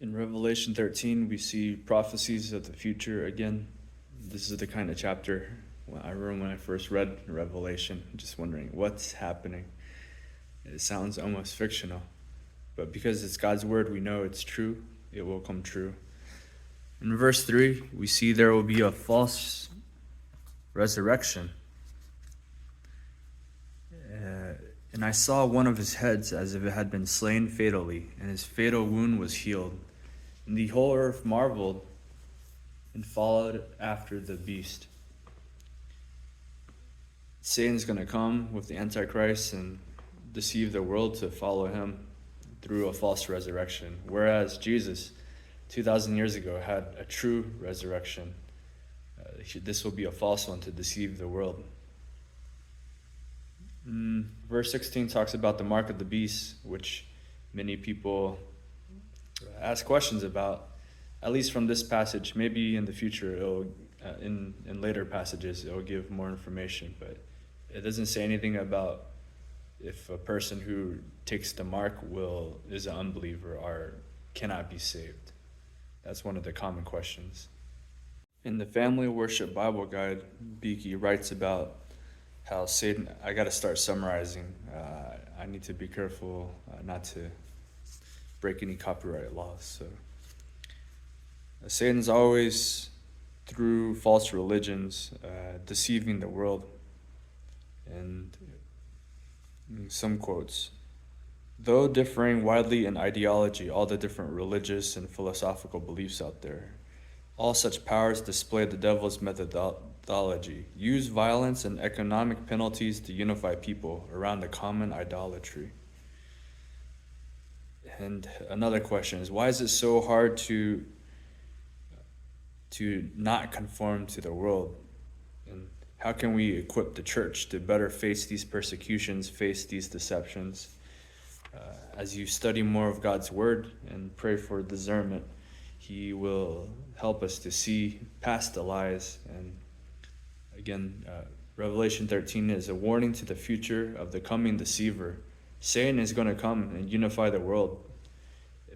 In Revelation 13, we see prophecies of the future again. This is the kind of chapter I remember when I first read Revelation, just wondering what's happening. It sounds almost fictional, but because it's God's word, we know it's true. It will come true. In verse 3, we see there will be a false resurrection. And I saw one of his heads as if it had been slain fatally, and his fatal wound was healed. And the whole earth marveled and followed after the beast. Satan's going to come with the Antichrist and deceive the world to follow him through a false resurrection. Whereas Jesus, 2,000 years ago, had a true resurrection. This will be a false one to deceive the world. Verse 16 talks about the mark of the beast, which many people ask questions about, at least from this passage. Maybe in the future, it'll, in later passages, it will give more information, but it doesn't say anything about if a person who takes the mark is an unbeliever or cannot be saved. That's one of the common questions. In the Family Worship Bible Guide, Beaky writes about how Satan, I got to start summarizing. I need to be careful not to break any copyright laws. So Satan's always, through false religions, deceiving the world. And some quotes: though differing widely in ideology, all the different religious and philosophical beliefs out there, all such powers display the devil's methodology, use violence and economic penalties to unify people around a common idolatry. And another question is, why is it so hard to not conform to the world? And how can we equip the church to better face these persecutions, face these deceptions? As you study more of God's word and pray for discernment, he will help us to see past the lies. And again, Revelation 13 is a warning to the future of the coming deceiver. Satan is going to come and unify the world.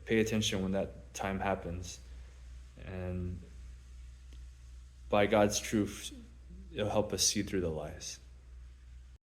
Pay attention when that time happens. And by God's truth, it'll help us see through the lies.